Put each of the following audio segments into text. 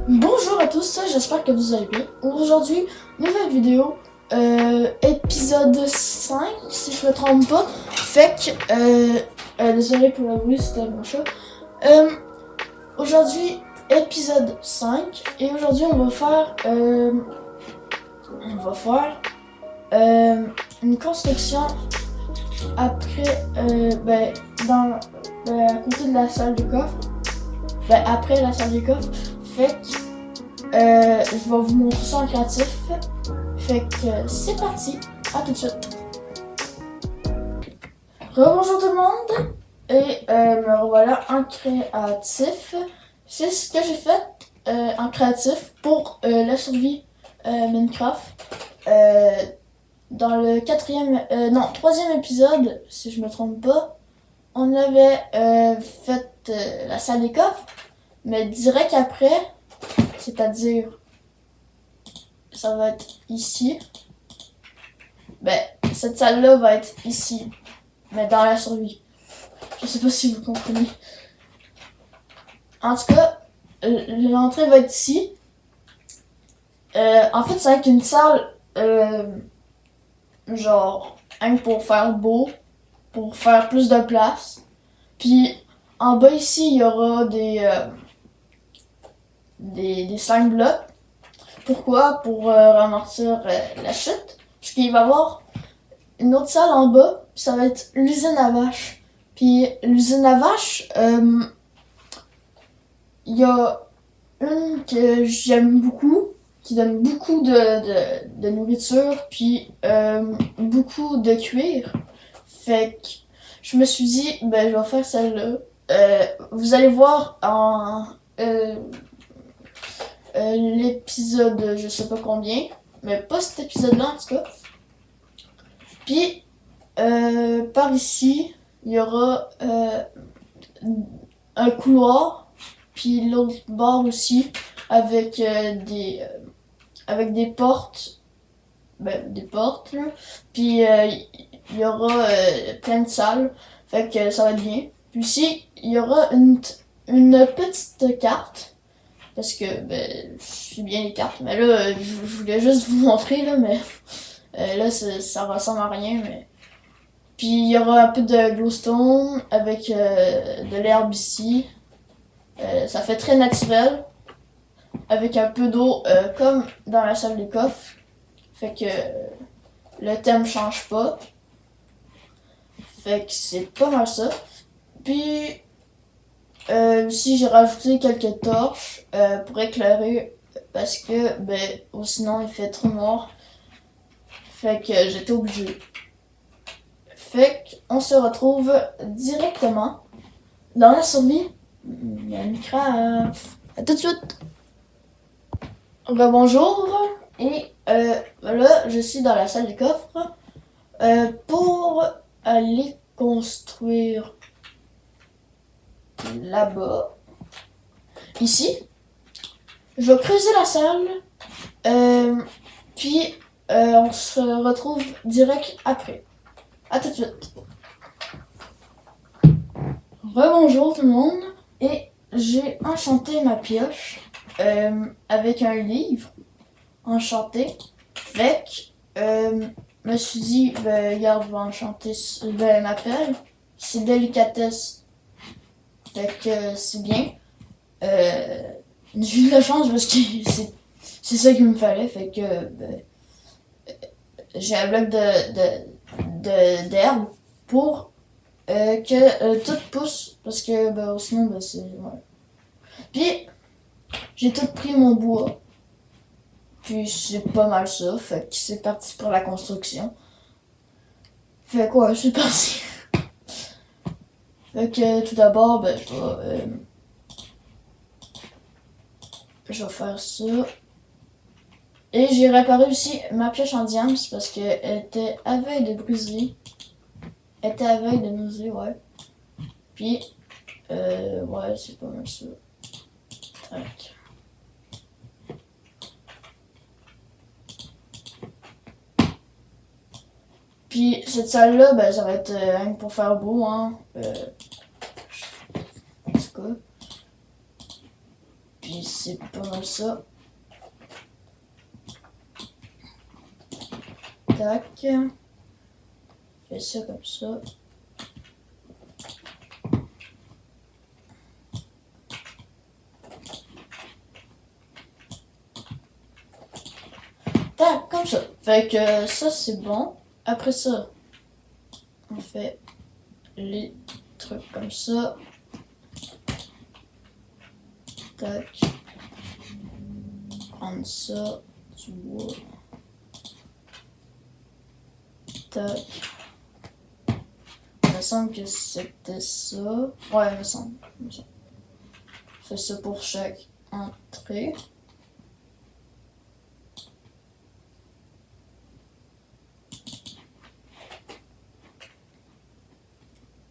Bonjour à tous, j'espère que vous allez bien. Aujourd'hui, nouvelle vidéo, épisode 5, si je me trompe pas. Fait que, désolé pour le bruit, c'était mon chat. Aujourd'hui, épisode 5, et aujourd'hui on va faire, une construction après, à côté de la salle du coffre. Après la salle du coffre. Fait que je vais vous montrer ça en créatif. Fait que c'est parti, à tout de suite. Rebonjour tout le monde. Et me revoilà en créatif. C'est ce que j'ai fait en créatif pour la survie Minecraft. Dans le troisième épisode, si je me trompe pas, on avait fait la salle des coffres. Mais direct après, c'est-à-dire, ça va être ici. Cette salle-là va être ici, mais dans la survie. Je sais pas si vous comprenez. En tout cas, l'entrée va être ici. En fait, ça va être une salle, genre, pour faire beau, pour faire plus de place. Puis, en bas ici, il y aura des slime blocks. Pourquoi? Pour ramortir la chute. Parce qu'il va y avoir une autre salle en bas, puis ça va être l'usine à vaches. Puis l'usine à vaches, il y a une que j'aime beaucoup, qui donne beaucoup de nourriture, puis beaucoup de cuir. Fait que je me suis dit, je vais faire celle-là. Vous allez voir en l'épisode, je sais pas combien, mais pas cet épisode-là en tout cas. Puis, par ici, il y aura un couloir, puis l'autre bord aussi, avec des portes, des portes, là. Puis il y aura plein de salles, fait que ça va être bien. Puis ici, il y aura une petite carte. Parce que je suis bien les cartes, mais là je voulais juste vous montrer là, mais là ça ressemble à rien, mais puis il y aura un peu de glowstone avec de l'herbe ici. Ça fait très naturel, avec un peu d'eau comme dans la salle des coffres, fait que le thème change pas, fait que c'est pas mal ça. Puis aussi, j'ai rajouté quelques torches pour éclairer parce que sinon il fait trop noir. Fait que j'étais obligée. Fait qu'on se retrouve directement dans la survie Minecraft. À tout de suite. Rebonjour. Et là, je suis dans la salle du coffre pour aller construire là-bas. Ici. Je vais creuser la salle. Puis on se retrouve direct après. À tout de suite. Rebonjour tout le monde. Et j'ai enchanté ma pioche avec un livre enchanté. Fait que me suis dit, regarde, je vais enchanter ma pelle. C'est délicatesse. Fait que c'est bien. J'ai eu de la chance parce que c'est ça qu'il me fallait. Fait que j'ai un bloc d'herbe pour que tout pousse. Parce que sinon, c'est. Ouais. Puis, j'ai tout pris mon bois. Puis, c'est pas mal ça. Fait que c'est parti pour la construction. Fait quoi, c'est parti. Fait que tout d'abord, je vais faire ça. Et j'ai réparé aussi ma pioche en diamant parce qu'elle était à veille de briser. Elle était à veille de briser, ouais. Puis, ouais, c'est pas mal ça. Tac. Puis, cette salle-là, ça va être rien pour faire beau, hein. En tout cas. Puis, c'est pas mal ça. Tac. Fais ça comme ça. Tac, comme ça. Fait que ça c'est bon. Après ça, on fait les trucs comme ça. Tac. Prendre ça, du bois. Tac. Il me semble que c'était ça. Ouais, il me semble. Fais ça pour chaque entrée.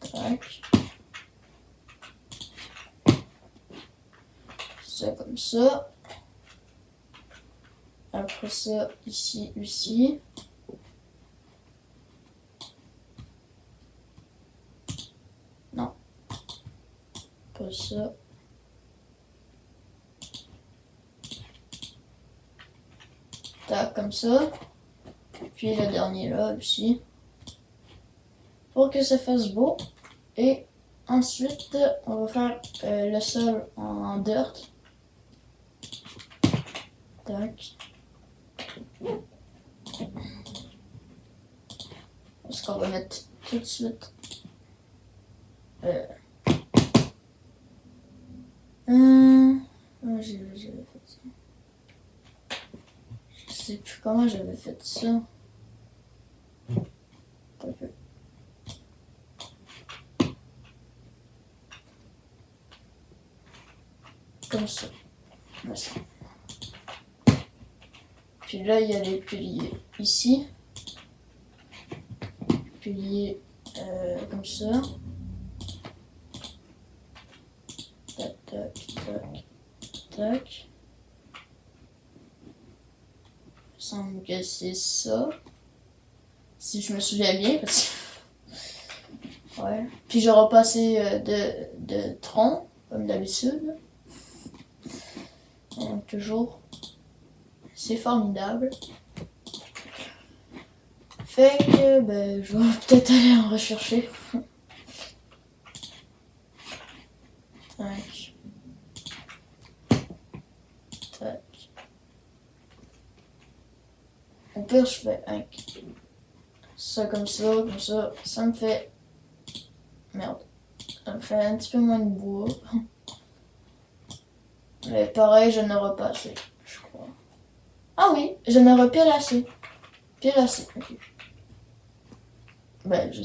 Tac. Ça comme ça. Après ça, ici, ici. Non. Pas ça. Tac, comme ça. Puis le dernier là aussi. Pour que ça fasse beau. Et ensuite, on va faire le sol en dirt. Tac. Parce qu'on va mettre tout de suite. J'avais fait ça. Je sais plus comment j'avais fait ça. Comme ça. Puis là, il y a les piliers ici. Piliers comme ça. Tac, tac, tac, tac. Il me semble que c'est ça. Si je me souviens bien, parce que... Ouais. Puis je repassé de tronc, comme d'habitude. Donc, toujours. C'est formidable. Fait que, ben, je vais peut-être aller en rechercher. Tac. Tac. Au pire, je fais ça comme ça, comme ça. Ça me fait... Merde. Ça me fait un petit peu moins de bois. Mais pareil, je n'aurai pas assez, je crois. Ah oui, je n'aurai pile assez. Pile assez, ok. Ben, je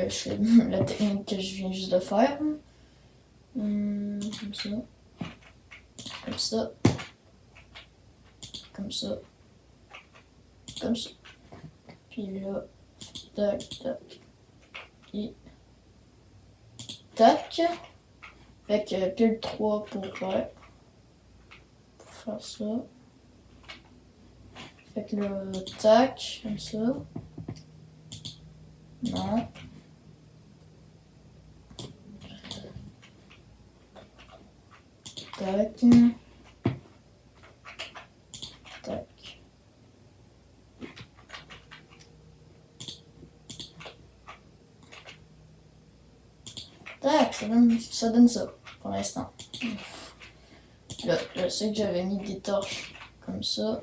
fais la technique que je viens juste de faire. Comme ça. Comme ça. Comme ça. Comme ça. Puis là, tac, tac. Et tac. Fait que pile 3 pour faire ça. Fait que là, tac, comme ça. Non. Tac. Tac. Tac, ça donne ça pour l'instant. Là, je sais que j'avais mis des torches comme ça.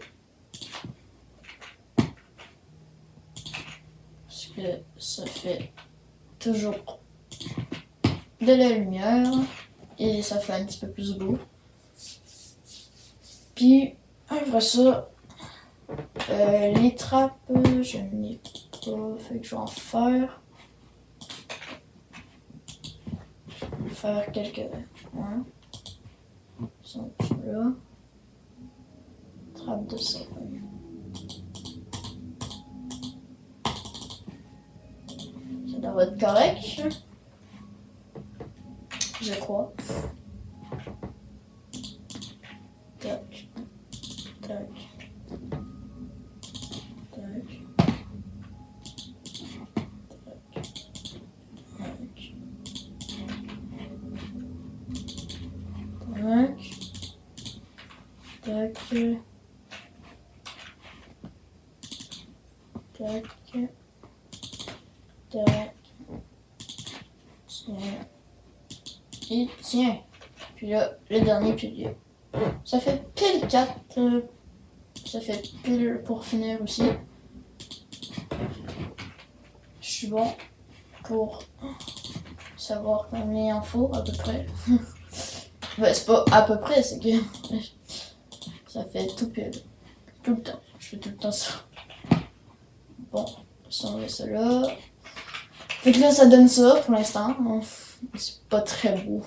Parce que ça fait toujours de la lumière et ça fait un petit peu plus beau. Puis après ça, les trappes, je n'ai pas, fait que je vais en faire. Faire quelques. Hein. Sont là. Trappe de ça. Ça doit être correct. Je crois. Tac. Tac. Tac. Tac. Tac. Tac. Tac. Tiens. Et tiens. Puis là, le dernier pilier. Ça fait pile 4. Ça fait pile pour finir aussi. Je suis bon pour savoir combien il en faut à peu près. Ben, c'est pas à peu près, c'est que ça fait tout pile. Tout le temps. Je fais tout le temps ça. Bon, si on met ça là. Fait que là, ça donne ça pour l'instant. C'est pas très beau.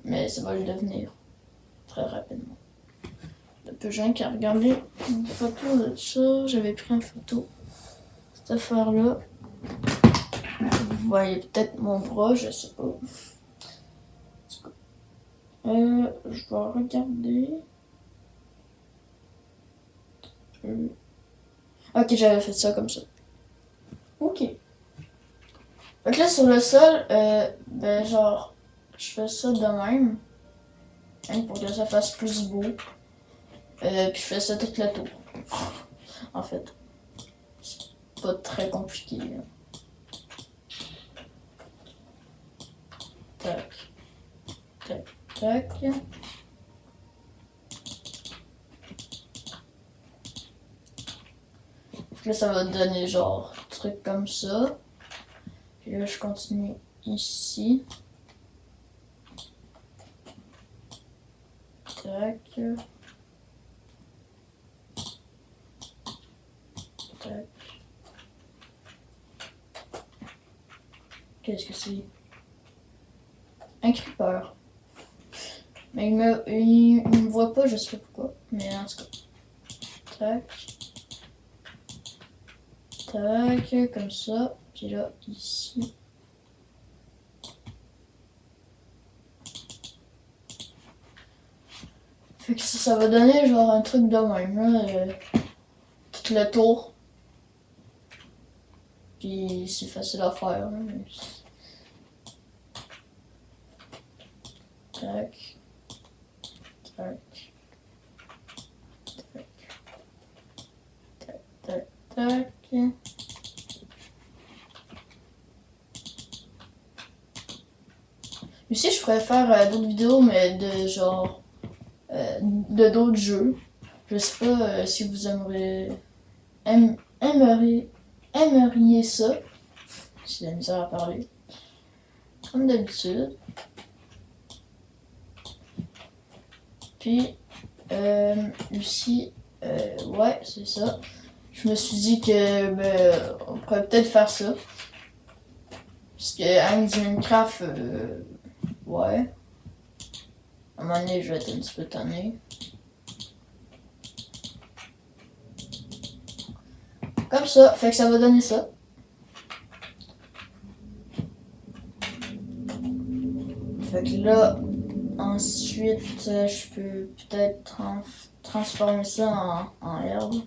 Mais ça va le devenir très rapidement. Depuis j'ai qu'à regarder une photo de ça. J'avais pris une photo. Cette affaire-là. Vous voyez peut-être mon bras, je sais pas. Je vais regarder. Ok, j'avais fait ça comme ça. Ok. Donc là, sur le sol, ben genre, je fais ça de même. Hein, pour que ça fasse plus beau. Puis je fais ça tout le tour. En fait. C'est pas très compliqué. Là. Tac. Tac. Tac. Là, ça va donner genre un truc comme ça. Puis là, je continue ici. Tac. Tac. Qu'est-ce que c'est? Un creeper. Mais il me voit pas, je sais pas pourquoi. Mais en tout cas. Tac. Tac, comme ça. Puis là, ici. Fait que ça va donner genre un truc de même, là. Tout le tour. Puis c'est facile à faire, là. Tac. Tac. Tac. Tac, tac, tac. Ici, je pourrais faire d'autres vidéos, mais de genre... de d'autres jeux. Je sais pas si vous aimeriez ça. J'ai de la misère à parler. Comme d'habitude. Puis, ici, ouais, c'est ça. Je me suis dit que, ben, on pourrait peut-être faire ça. Parce que, avec Minecraft, ouais. À un moment donné, je vais être un petit peu tanné. Comme ça, fait que ça va donner ça. Fait que là, ensuite, je peux peut-être transformer ça en herbe.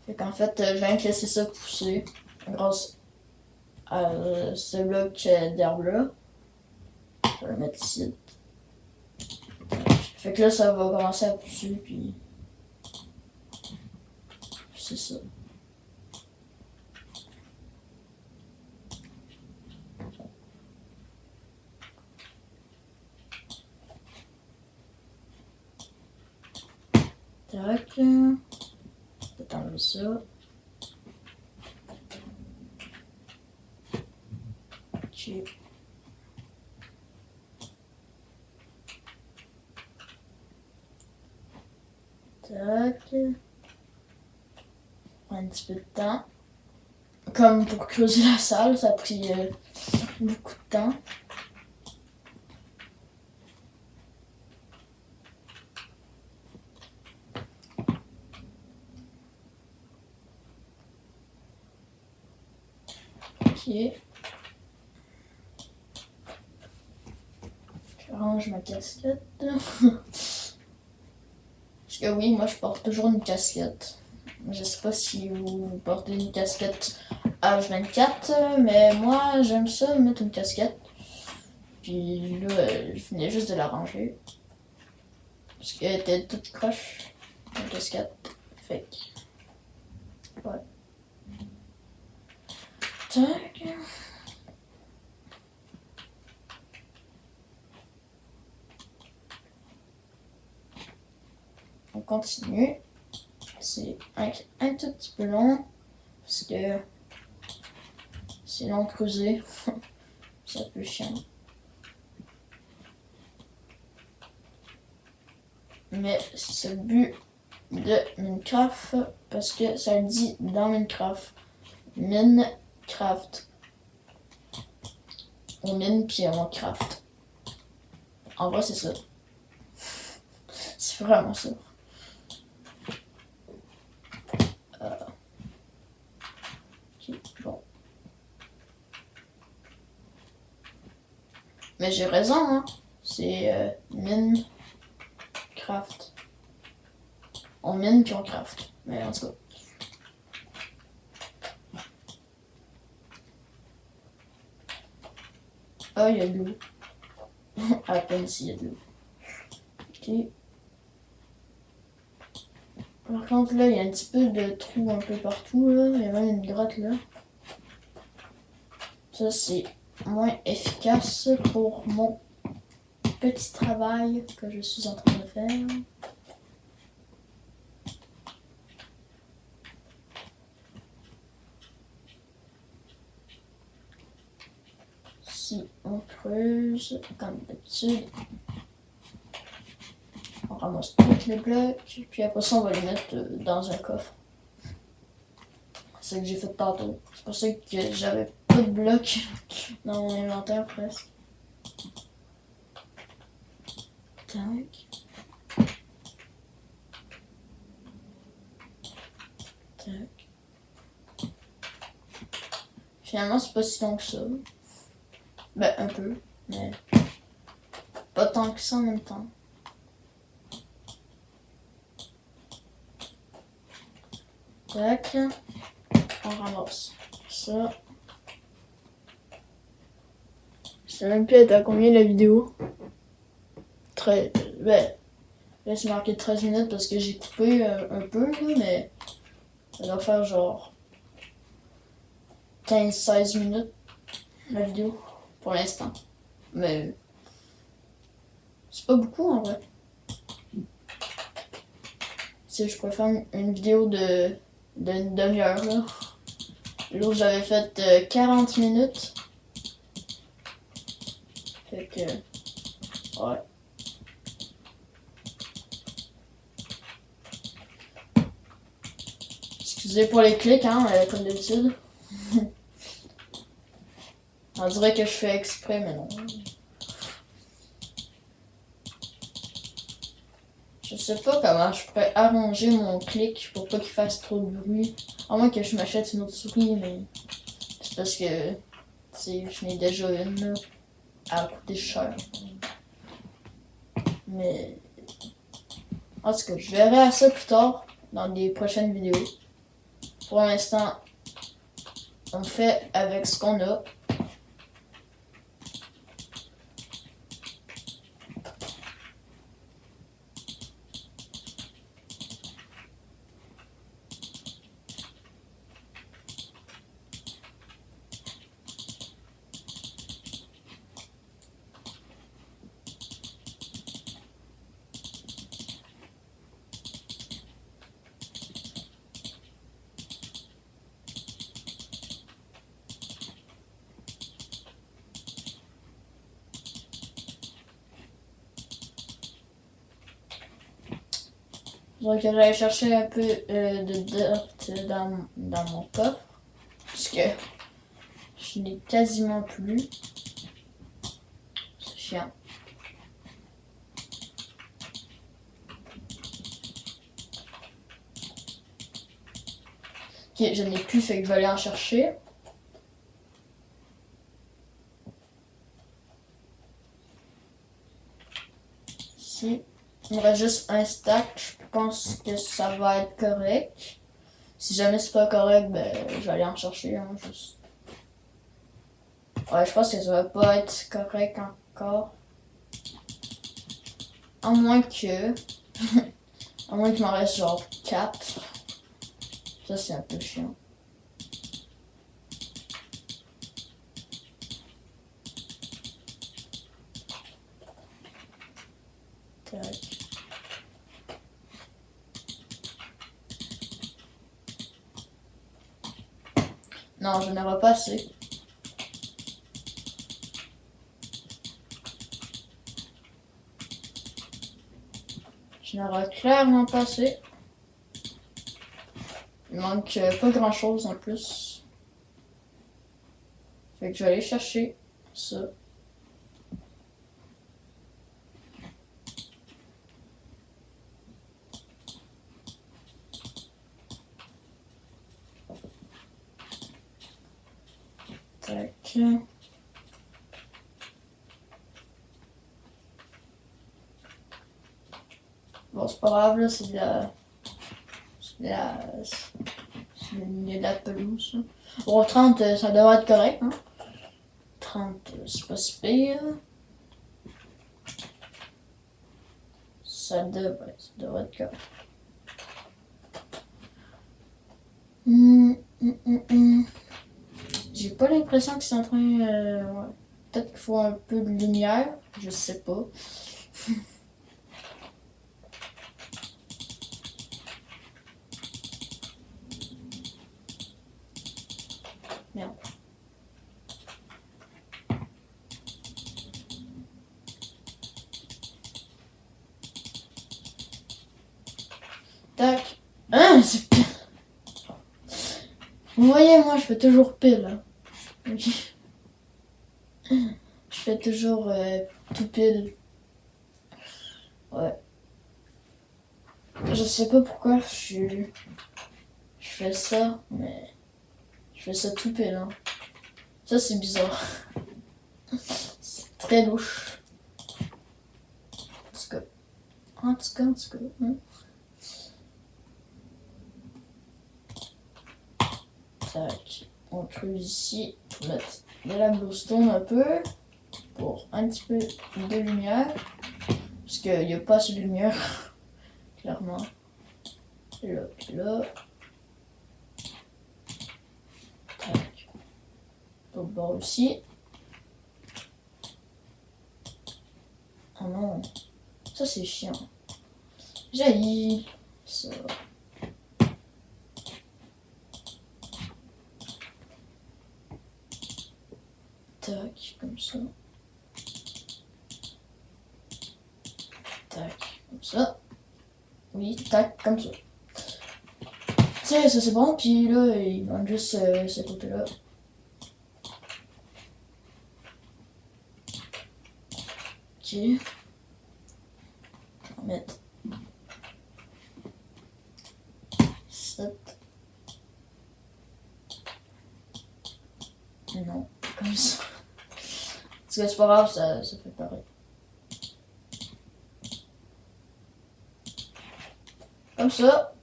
Fait qu'en fait, je viens de laisser ça pousser grâce à ce bloc d'herbe là. Je vais le mettre ici. Fait que là, ça va commencer à pousser, puis c'est ça. Tac. Peut-être enlever ça. Ok. Tac. Un petit peu de temps. Comme pour creuser la salle, ça a pris beaucoup de temps. Ok. Je range ma casquette. Parce que oui, moi je porte toujours une casquette. Je sais pas si vous portez une casquette H24, mais moi j'aime ça mettre une casquette. Puis là, je venais juste de la ranger. Parce qu'elle était toute croche, la casquette. Fait que... Ouais. Tac. On continue. C'est un tout petit peu long. Parce que c'est long de creuser. C'est un peu chiant. Mais c'est le but de Minecraft. Parce que ça le dit dans Minecraft. Minecraft. On mine puis on craft. En vrai, c'est ça. C'est vraiment ça. Ok, bon. Mais j'ai raison, hein. C'est Minecraft. On mine puis on craft. Mais en tout cas. Ah, il y a de l'eau. À peine s'il y a de l'eau. Ok. Par contre, là, il y a un petit peu de trous un peu partout, là. Il y a même une grotte, là. Ça, c'est moins efficace pour mon petit travail que je suis en train de faire. Si on creuse, comme d'habitude, on ramasse tous les blocs, puis après ça, on va les mettre dans un coffre. C'est ce que j'ai fait tantôt. C'est pour ça que j'avais pas de blocs dans mon inventaire presque. Tac. Tac. Finalement, c'est pas si long que ça. Ben, un peu, mais pas tant que ça en même temps. Tac. On ramasse ça. Je sais même plus être à combien la vidéo. Ben, là c'est marqué 13 minutes parce que j'ai coupé un peu, là, mais ça doit faire genre 15-16 minutes la vidéo pour l'instant. Mais c'est pas beaucoup en vrai. Si je pourrais faire une vidéo d'une demi-heure là. L'autre j'avais fait 40 minutes. Fait que ouais. Excusez pour les clics hein, comme d'habitude. On dirait que je fais exprès mais non. Je sais pas comment je pourrais arranger mon clic pour pas qu'il fasse trop de bruit. À moins que je m'achète une autre souris, mais c'est parce que je n'ai déjà une là. Elle a coûté cher. Mais en tout cas, je verrai à ça plus tard dans des prochaines vidéos. Pour l'instant, on fait avec ce qu'on a. Donc j'allais chercher un peu de dirt dans mon coffre. Parce que je n'ai quasiment plus. C'est chiant. Ok, je n'ai plus, fait que je vais aller en chercher. Ici. Il me reste juste un stack. Je pense que ça va être correct. Si jamais c'est pas correct, ben je vais aller en chercher. Hein, juste. Ouais, je pense que ça va pas être correct encore. À moins que... à moins qu'il m'en reste genre 4. Ça, c'est un peu chiant. Tac. Non, je n'aurai pas assez. Je n'aurai clairement pas assez. Il manque pas grand chose en plus. Fait que je vais aller chercher ça. Tac. Bon, c'est pas grave, là, c'est de la... Il y a de la pelouse. Bon, 30, ça devrait être correct, hein. 30, c'est pas si pire. Ça devrait être correct. J'ai pas l'impression que c'est en train... ouais. Peut-être qu'il faut un peu de lumière, je sais pas. Merde. Tac. Hein, c'est pire. Vous voyez, moi, je fais toujours pile. Hein. Je fais toujours tout pile. Ouais. Je sais pas pourquoi je fais ça, mais je fais ça tout pile. Hein. Ça, c'est bizarre. C'est très louche. En tout cas. Hein. Tac. On creuse ici pour mettre de la bluestone un peu. Pour un petit peu de lumière. Parce qu'il n'y a pas assez de lumière. Clairement. Et là, puis là. Tac. L'autre bord aussi. Oh non. Ça, c'est chiant. J'ai ça. Tac, comme ça. Tac, comme ça. Oui, tac, comme ça. Tiens, ça c'est bon, puis là, il manque juste ce côté-là. Ok. On va mettre 7. Non, comme ça. Parce que c'est pas grave, ça fait pareil. Comme ça.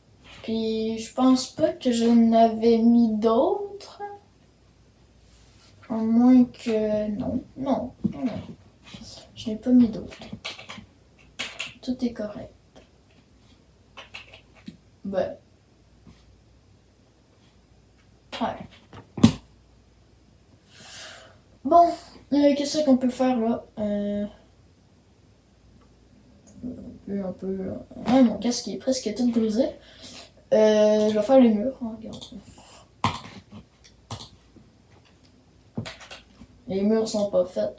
Puis je pense pas que je n'avais mis d'autres. À moins que... Non. Je n'ai pas mis d'autres. Tout est correct. Ben. Ouais. Bon, qu'est-ce qu'on peut faire là? Un peu là. Ouais, mon casque est presque tout brisé. Je vais faire les murs. Hein, regarde. Les murs sont pas faits.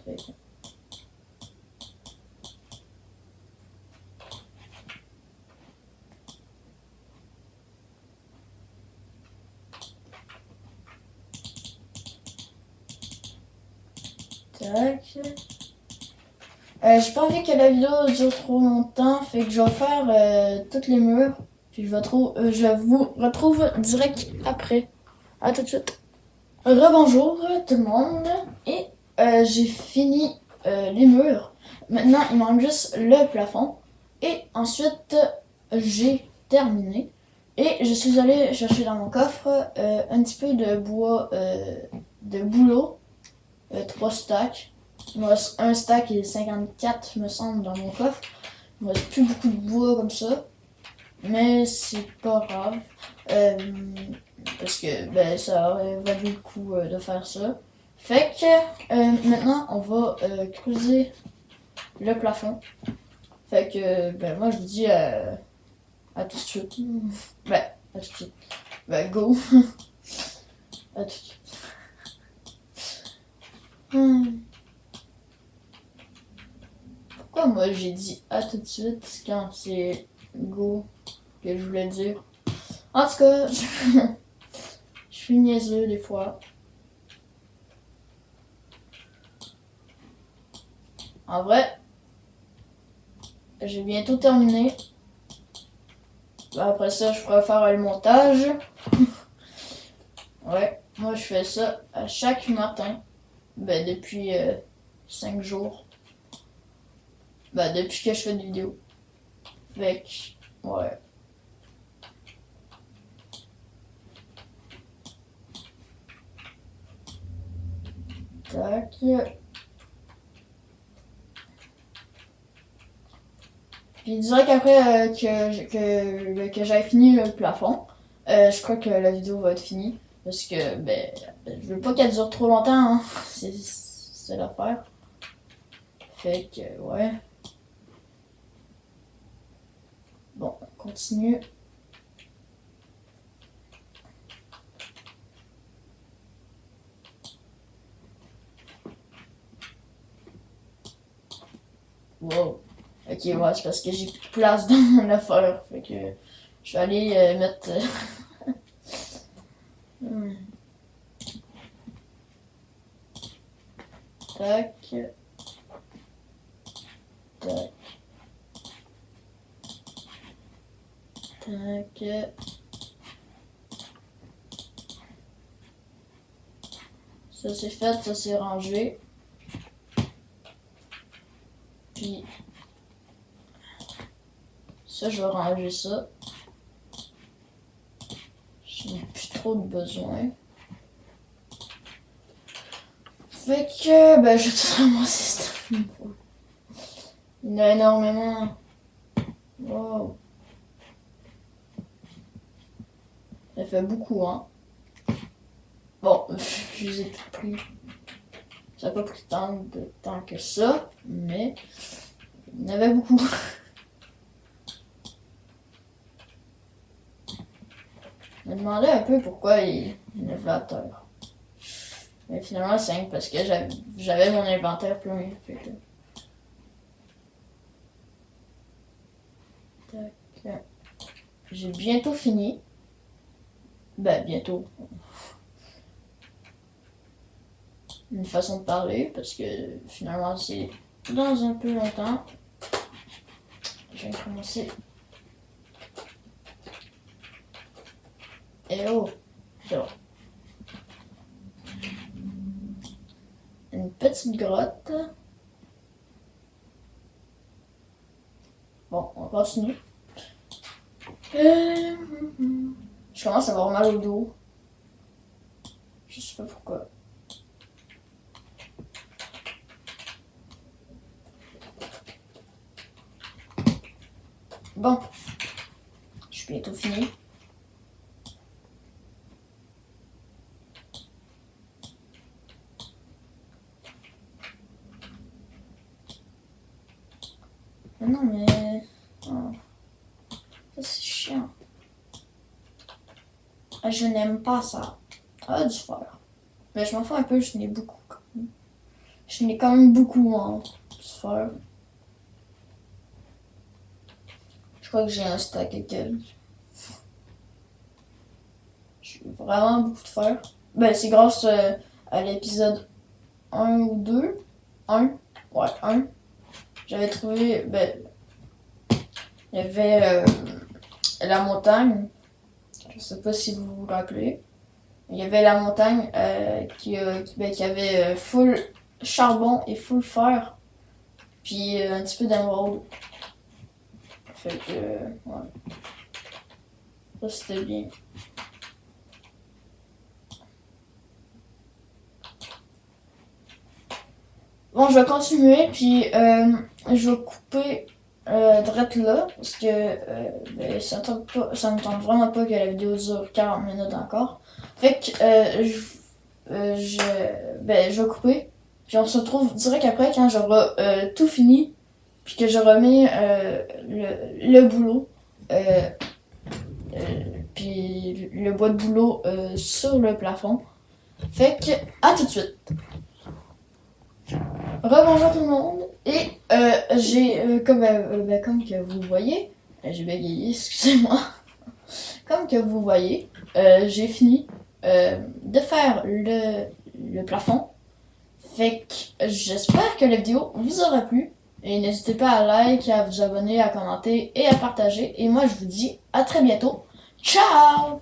Tac. J'ai pas envie que la vidéo dure trop longtemps, fait que je vais faire toutes les murs. Puis je vous retrouve direct après. À tout de suite. Rebonjour tout le monde. Et j'ai fini les murs. Maintenant, il manque juste le plafond. Et ensuite, j'ai terminé. Et je suis allée chercher dans mon coffre un petit peu de bois de bouleau. 3 stacks. Il me reste un stack et 54, me semble, dans mon coffre. Il me reste plus beaucoup de bois comme ça. Mais c'est pas grave. Parce que ben, ça aurait valu le coup de faire ça. Fait que maintenant on va creuser le plafond. Fait que ben moi je vous dis à tout de suite. Ben, à tout de suite. Ben go. À tout de suite. Pourquoi moi j'ai dit à tout de suite quand c'est go que je voulais dire? En tout cas, je suis niaiseux des fois. En vrai, j'ai bientôt terminé. Après ça, je pourrais faire le montage. Ouais, moi je fais ça à chaque matin. Ben, depuis 5 jours. Ben, depuis que je fais des vidéos. Fait que, ouais. Tac. Puis direct après que j'avais fini le plafond, je crois que la vidéo va être finie. Parce que, ben, je veux pas qu'elle dure trop longtemps, hein. C'est l'affaire. Fait que, ouais. Bon, on continue. Wow. Ok, ouais, c'est parce que j'ai plus de place dans mon affaire. Fait que je vais aller mettre. Tac. Tac. Tac. Ça c'est fait, ça c'est rangé. Puis ça, je vais ranger ça. Je n'ai plus trop de besoin. Fait que, ben, je vais tout ramasser cette info. Il y en a énormément. Wow. Ça fait beaucoup, hein. Bon, je les ai toutes pris. Ça n'a pas pris tant de temps que ça, mais il y en avait beaucoup. Je me demandais un peu pourquoi il innovateur. Mais finalement, c'est simple parce que j'avais mon inventaire plein. Fait que... Tac. J'ai bientôt fini. Ben, bientôt. Une façon de parler parce que finalement, c'est dans un peu longtemps. Je vais commencer. Et oh, c'est bon. Une petite grotte. Bon, on continue. Je commence à avoir mal au dos. Je sais pas pourquoi. Bon, je suis bientôt fini. Non mais... Oh. Ça c'est chiant. Je n'aime pas ça. Ah, du fer. Mais je m'en fous un peu, je n'ai beaucoup. Je n'ai quand même beaucoup en du fer. Je crois que j'ai un stack égal. J'ai vraiment beaucoup de fer. Ben c'est grâce à l'épisode 1 ou 2. 1. Ouais, 1. J'avais trouvé... Ben, il y avait la montagne. Je sais pas si vous vous rappelez. Il y avait la montagne qui avait full charbon et full fer. Puis un petit peu d'émeraude. Fait que, ouais. Ça, c'était bien. Bon, je vais continuer, puis je vais couper direct là, parce que ben, ça me tente vraiment pas que la vidéo dure 40 minutes encore. Fait que je vais couper. Puis on se retrouve direct après quand j'aurai tout fini. Puis que je remets le boulot. Puis le bois de boulot sur le plafond. Fait que, à tout de suite. Rebonjour tout le monde. Et j'ai, comme que vous voyez, j'ai bégayé, excusez-moi. Comme que vous voyez, j'ai fini de faire le plafond. Fait que j'espère que la vidéo vous aura plu. Et n'hésitez pas à like, à vous abonner, à commenter et à partager. Et moi je vous dis à très bientôt. Ciao!